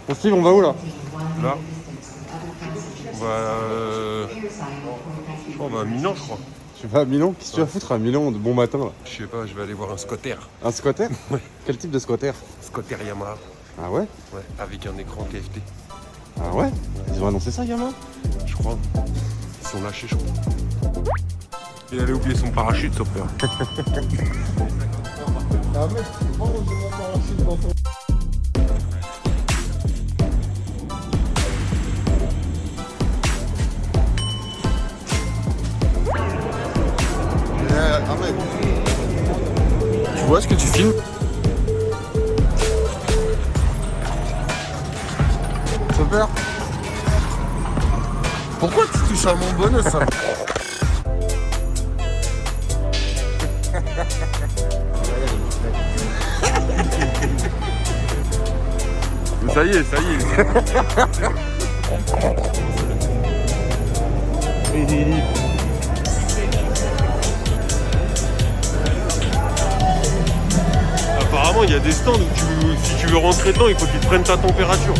Bon Steve, on va où là? Là, on va, on va à Milan, je crois. Tu vas à Milan? Qu'est-ce que tu vas foutre à Milan de bon matin là? Je sais pas, je vais aller voir un squatter. Un squatter? Ouais. Quel type de squatter? Squatter Yamaha. Ah ouais? Ouais, avec un écran TFT. Ah ouais? Ils ont annoncé ça Yamaha? Je crois. Ils sont lâchés, je crois. Il allait oublier son parachute, sauf peur. Ah mec, tu peux pas ranger mon parachute dans ton... Ahmed, tu vois ce que tu filmes? Super. Pourquoi tu touches à mon bonnet ça? Ça y est, ça y est. Apparemment, il y a des stands où si tu veux rentrer dedans, il faut qu'ils te prennent ta température.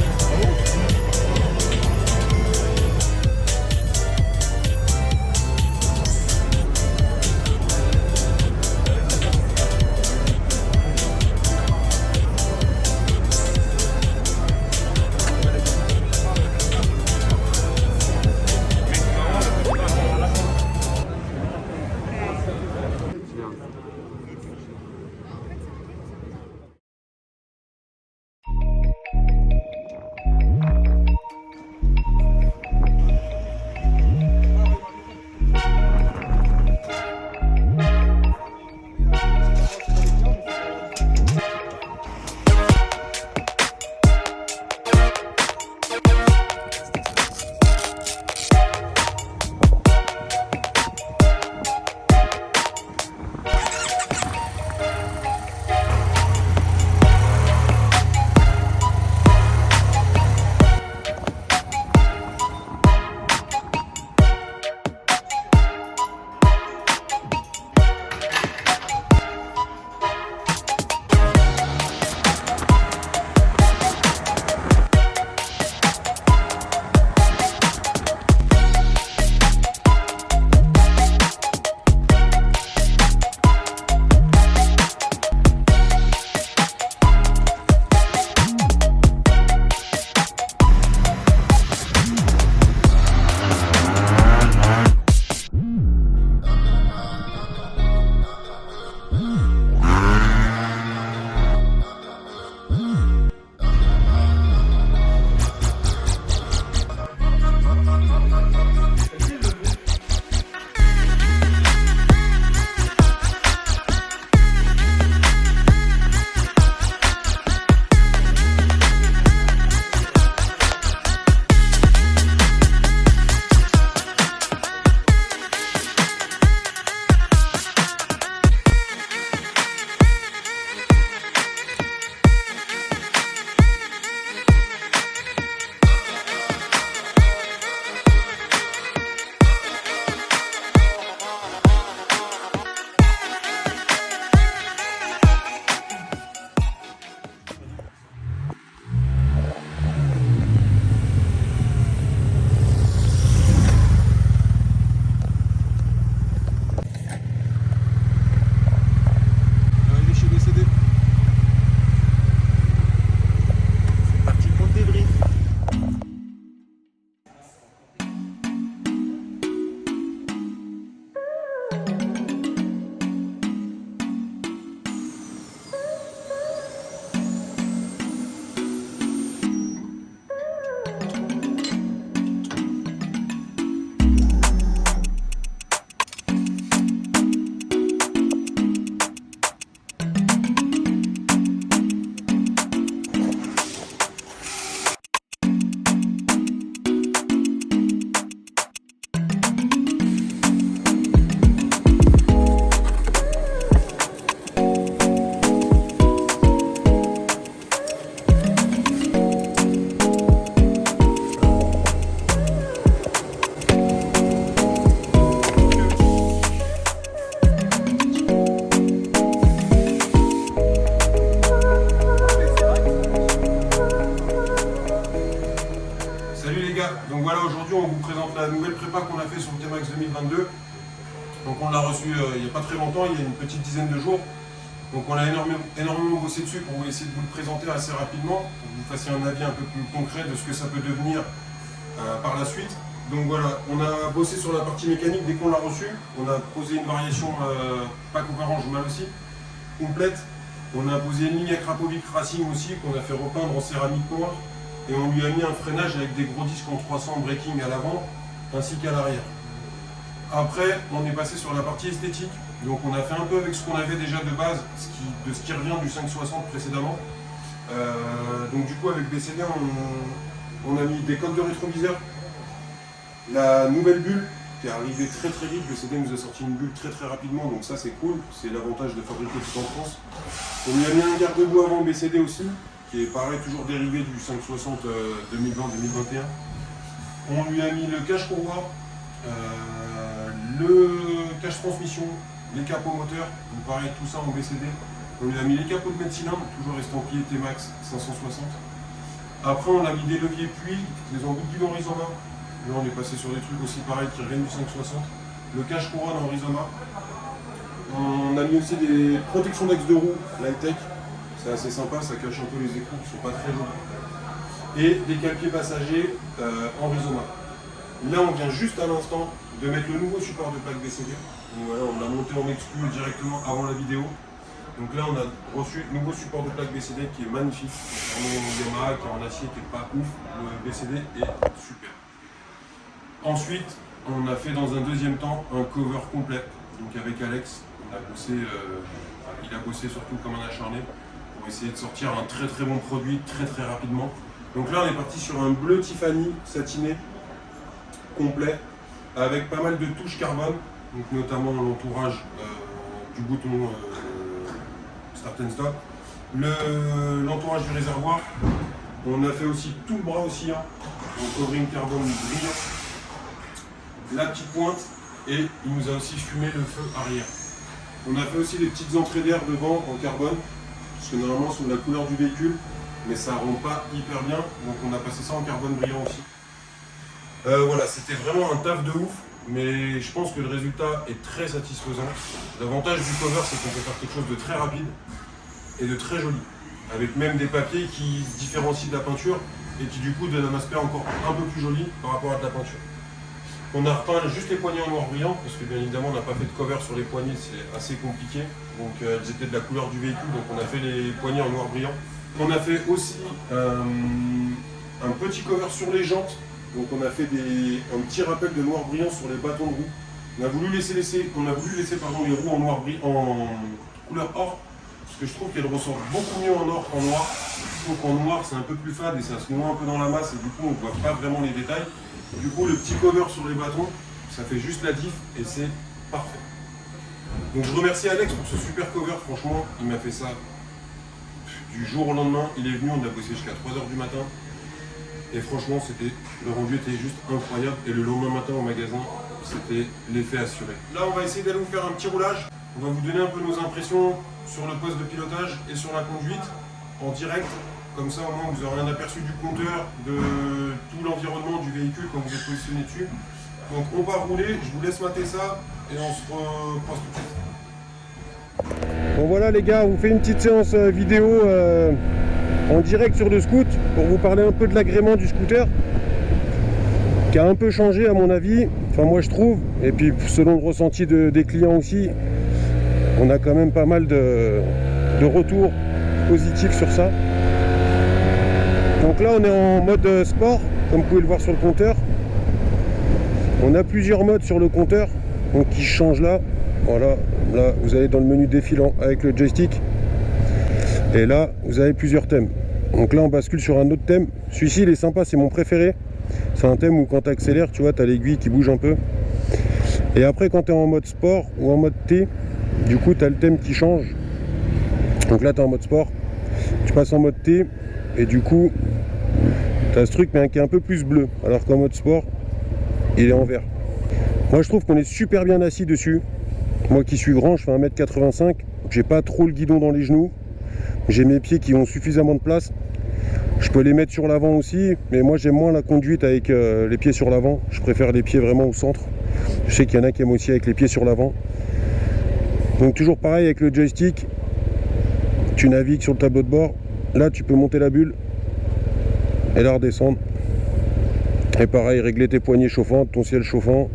vous présente la nouvelle prépa qu'on a fait sur le T-Max 2022. Donc on l'a reçu il n'y a pas très longtemps, il y a une petite dizaine de jours. Donc on a énormément bossé dessus pour essayer de vous le présenter assez rapidement, pour que vous fassiez un avis un peu plus concret de ce que ça peut devenir par la suite. Donc voilà, on a bossé sur la partie mécanique dès qu'on l'a reçu. On a posé une variation pack orange mal aussi, complète. On a posé une ligne à Krapovic Racing aussi, qu'on a fait repeindre en céramique noire. Et on lui a mis un freinage avec des gros disques en 300 braking à l'avant, ainsi qu'à l'arrière. Après, on est passé sur la partie esthétique. Donc on a fait un peu avec ce qu'on avait déjà de base, de ce qui revient du 560 précédemment. Donc du coup avec BCD, on a mis des coques de rétroviseur. La nouvelle bulle qui est arrivée très vite, BCD nous a sorti une bulle très rapidement, donc ça c'est cool, c'est l'avantage de fabriquer tout en France. On lui a mis un garde-boue avant BCD aussi, qui est pareil, toujours dérivé du 560 2020-2021. On lui a mis le cache courroie, le cache transmission, les capots moteurs, donc pareil, tout ça en BCD. On lui a mis les capots de mètre cylindre, toujours estampillé T-Max 560. Après on a mis des leviers puits, les embouts de guidon Rizoma. Là on est passé sur des trucs aussi pareils qui reviennent du 560. Le cache couronne en Rizoma. On a mis aussi des protections d'axe de roue, Lightech. C'est assez sympa, ça cache un peu les écrous qui sont pas très jolis. Et des cale-pieds passagers en Rizoma. Là on vient juste à l'instant de mettre le nouveau support de plaque BCD. Donc voilà, on l'a monté en exclu directement avant la vidéo. Donc là on a reçu le nouveau support de plaque BCD qui est magnifique. En DMA, qui est en acier, qui est pas ouf. Le BCD est super. Ensuite, on a fait dans un deuxième temps un cover complet. Donc avec Alex, on a bossé, il a bossé surtout comme un acharné pour essayer de sortir un très bon produit très rapidement. Donc là on est parti sur un bleu Tiffany satiné complet avec pas mal de touches carbone, donc notamment l'entourage du bouton Start and Stop, l'entourage du réservoir. On a fait aussi tout le bras oscillant, en covering carbone brillant, la petite pointe, et il nous a aussi fumé le feu arrière. On a fait aussi des petites entrées d'air devant en carbone, parce que normalement c'est la couleur du véhicule, mais ça rend pas hyper bien, donc on a passé ça en carbone brillant aussi. Voilà, c'était vraiment un taf de ouf, mais je pense que le résultat est très satisfaisant. L'avantage du cover, c'est qu'on peut faire quelque chose de très rapide et de très joli, avec même des papiers qui se différencient de la peinture et qui du coup donnent un aspect encore un peu plus joli par rapport à de la peinture. On a repeint juste les poignées en noir brillant, parce que bien évidemment on n'a pas fait de cover sur les poignées, c'est assez compliqué. Donc elles étaient de la couleur du véhicule, donc on a fait les poignées en noir brillant. On a fait aussi un petit cover sur les jantes, donc on a fait un petit rappel de noir brillant sur les bâtons de roue. On a voulu laisser les roues en noir brillant, en couleur or, parce que je trouve qu'elles ressortent beaucoup mieux en or qu'en noir. Je trouve qu'en noir c'est un peu plus fade et ça se noie un peu dans la masse et du coup on ne voit pas vraiment les détails. Du coup, le petit cover sur les bâtons, ça fait juste la diff et c'est parfait. Donc je remercie Alex pour ce super cover, franchement, il m'a fait ça du jour au lendemain. Il est venu, on a bossé jusqu'à 3h du matin. Et franchement, le rendu était juste incroyable. Et le lendemain matin au magasin, c'était l'effet assuré. Là, on va essayer d'aller vous faire un petit roulage. On va vous donner un peu nos impressions sur le poste de pilotage et sur la conduite en direct. Comme ça, au moins, vous aurez un aperçu du compteur, de tout l'environnement du véhicule quand vous êtes positionné dessus. Donc, on va rouler, je vous laisse mater ça et on se reprend tout de suite. Bon, voilà, les gars, on vous fait une petite séance vidéo en direct sur le scoot pour vous parler un peu de l'agrément du scooter qui a un peu changé, à mon avis. Enfin, moi, je trouve. Et puis, selon le ressenti des clients aussi, on a quand même pas mal de retours positifs sur ça. Donc là on est en mode sport, comme vous pouvez le voir sur le compteur. On a plusieurs modes sur le compteur, donc qui changent là. Voilà, là vous allez dans le menu défilant avec le joystick. Et là vous avez plusieurs thèmes. Donc là on bascule sur un autre thème. Celui-ci il est sympa, c'est mon préféré. C'est un thème où quand tu accélères, tu vois, tu as l'aiguille qui bouge un peu. Et après quand tu es en mode sport ou en mode T, du coup tu as le thème qui change. Donc là tu es en mode sport, tu passes en mode T. Et du coup, tu as ce truc mais qui est un peu plus bleu, alors qu'en mode sport, il est en vert. Moi je trouve qu'on est super bien assis dessus. Moi qui suis grand, je fais 1m85, j'ai pas trop le guidon dans les genoux. J'ai mes pieds qui ont suffisamment de place. Je peux les mettre sur l'avant aussi, mais moi j'aime moins la conduite avec les pieds sur l'avant. Je préfère les pieds vraiment au centre. Je sais qu'il y en a qui aiment aussi avec les pieds sur l'avant. Donc toujours pareil avec le joystick, tu navigues sur le tableau de bord. Là tu peux monter la bulle et la redescendre. Et pareil, régler tes poignées chauffantes, ton ciel chauffant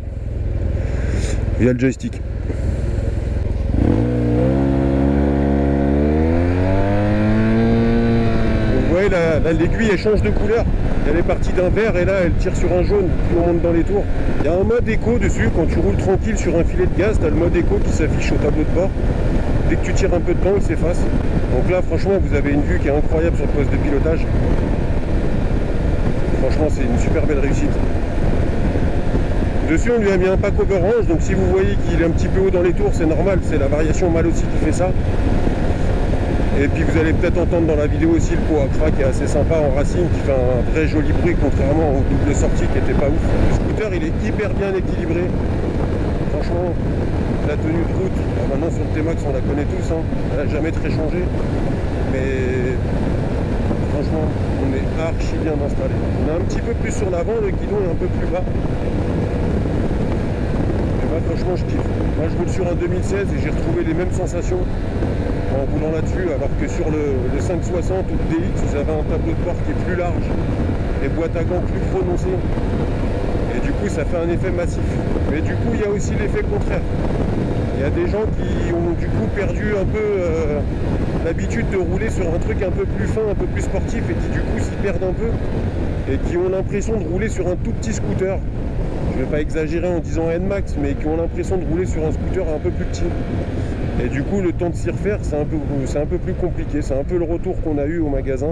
via le joystick. Là, l'aiguille elle change de couleur. Elle est partie d'un vert et là elle tire sur un jaune. Puis on monte dans les tours. Il y a un mode éco dessus. Quand tu roules tranquille sur un filet de gaz, tu as le mode éco qui s'affiche au tableau de bord. Dès que tu tires un peu de temps, il s'efface. Donc là franchement vous avez une vue qui est incroyable sur le poste de pilotage. Franchement c'est une super belle réussite. Dessus on lui a mis un pack overrange. Donc si vous voyez qu'il est un petit peu haut dans les tours, c'est normal. C'est la variation mâle aussi qui fait ça. Et puis vous allez peut-être entendre dans la vidéo aussi le pot à crack qui est assez sympa en racing, qui fait un vrai joli bruit contrairement au double sortie qui était pas ouf. Le scooter il est hyper bien équilibré. Franchement, la tenue de route, maintenant sur le T-Max on la connaît tous, hein. Elle n'a jamais très changé. Mais franchement, on est archi bien installé. On est un petit peu plus sur l'avant, le guidon est un peu plus bas. Et bah franchement je kiffe. Moi je roule sur un 2016 et j'ai retrouvé les mêmes sensations en roulant là-dessus, alors que sur le 560 ou le DX, vous avez un tableau de bord qui est plus large, les boîtes à gants plus prononcées, et du coup ça fait un effet massif. Mais du coup il y a aussi l'effet contraire. Il y a des gens qui ont du coup perdu un peu l'habitude de rouler sur un truc un peu plus fin, un peu plus sportif, et qui du coup s'y perdent un peu, et qui ont l'impression de rouler sur un tout petit scooter. Je ne vais pas exagérer en disant N-Max, mais qui ont l'impression de rouler sur un scooter un peu plus petit. Et du coup, le temps de s'y refaire, c'est un peu plus compliqué. C'est un peu le retour qu'on a eu au magasin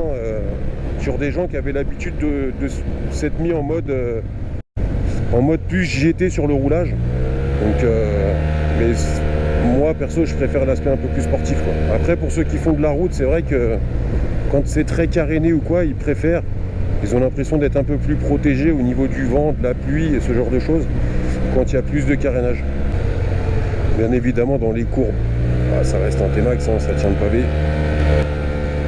sur des gens qui avaient l'habitude de s'être mis en mode plus GT sur le roulage. Donc, mais moi, perso, je préfère l'aspect un peu plus sportif, quoi. Après, pour ceux qui font de la route, c'est vrai que quand c'est très caréné ou quoi, ils préfèrent. Ils ont l'impression d'être un peu plus protégés au niveau du vent, de la pluie et ce genre de choses quand il y a plus de carénage. Bien évidemment, dans les courbes, ça reste un T-Max, hein, ça tient le pavé.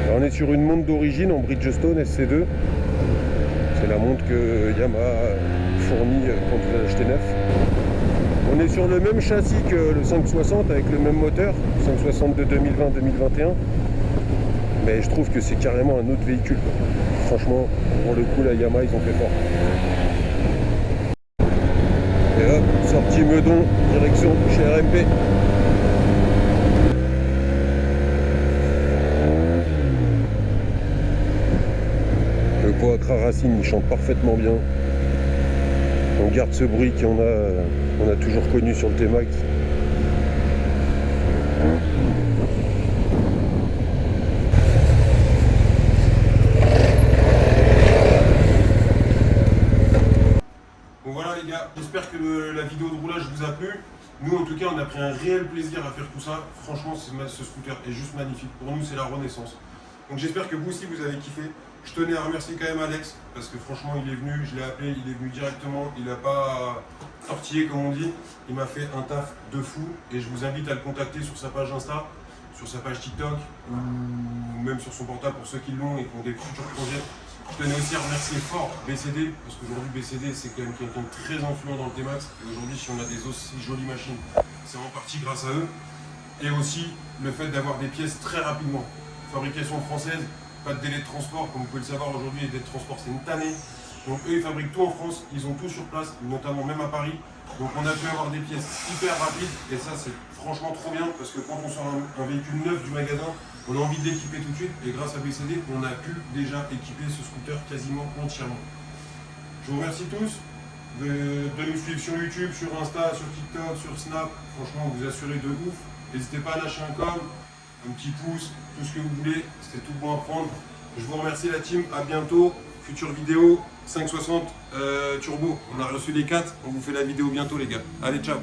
Alors, on est sur une montre d'origine en Bridgestone SC2. C'est la montre que Yamaha fournit quand vous achetez neuf. On est sur le même châssis que le 560 avec le même moteur, 560 de 2020-2021. Mais je trouve que c'est carrément un autre véhicule. Franchement, pour le coup, la Yamaha, ils ont fait fort. Et hop, sortie Meudon, direction chez RMP. Le pot à crack Racing, il chante parfaitement bien. On garde ce bruit qu'on a toujours connu sur le T-Max. Bon voilà les gars, j'espère que la vidéo de roulage vous a plu. Nous en tout cas on a pris un réel plaisir à faire tout ça. Franchement ce scooter est juste magnifique. Pour nous c'est la renaissance. Donc j'espère que vous aussi vous avez kiffé. Je tenais à remercier quand même Alex parce que franchement il est venu, je l'ai appelé, il est venu directement, il n'a pas tortillé comme on dit. Il m'a fait un taf de fou et je vous invite à le contacter sur sa page Insta, sur sa page TikTok ou même sur son portable pour ceux qui l'ont et qui ont des futurs projets. Je tenais aussi à remercier fort BCD, parce qu'aujourd'hui BCD c'est quand même quelqu'un de très influent dans le T-Max. Et aujourd'hui si on a des aussi jolies machines, c'est en partie grâce à eux. Et aussi le fait d'avoir des pièces très rapidement. Fabrication française, pas de délai de transport, comme vous pouvez le savoir aujourd'hui, les délais de transport c'est une tannée. Donc eux ils fabriquent tout en France, ils ont tout sur place, notamment même à Paris. Donc on a pu avoir des pièces hyper rapides et ça c'est franchement trop bien parce que quand on sort un véhicule neuf du magasin, on a envie de l'équiper tout de suite et grâce à BCD, on a pu déjà équiper ce scooter quasiment entièrement. Je vous remercie tous de nous suivre sur YouTube, sur Insta, sur TikTok, sur Snap. Franchement, vous assurez de ouf. N'hésitez pas à lâcher un com, un petit pouce, tout ce que vous voulez. C'était tout bon à prendre. Je vous remercie la team. À bientôt. Future vidéo 560 Turbo. On a reçu les 4. On vous fait la vidéo bientôt les gars. Allez, ciao.